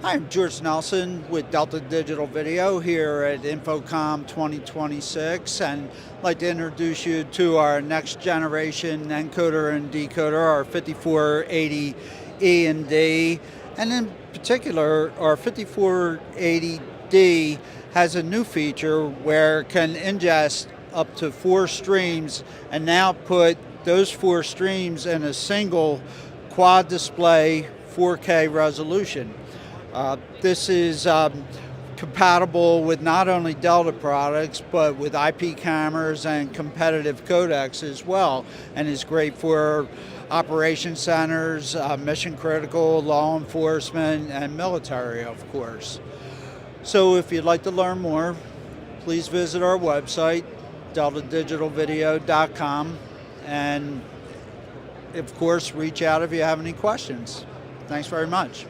Hi, I'm George Nelson with Delta Digital Video here at InfoComm 2026, and I'd like to introduce you to our next generation encoder and decoder, our 5480E and D. And in particular, our 5480D has a new feature where it can ingest up to 4 streams and now put those 4 streams in a single quad display 4K resolution. This is compatible with not only Delta products, but with IP cameras and competitive codecs as well, and is great for operation centers, mission critical, law enforcement, and military, of course. So if you'd like to learn more, please visit our website, deltadigitalvideo.com, and of course, reach out if you have any questions. Thanks very much.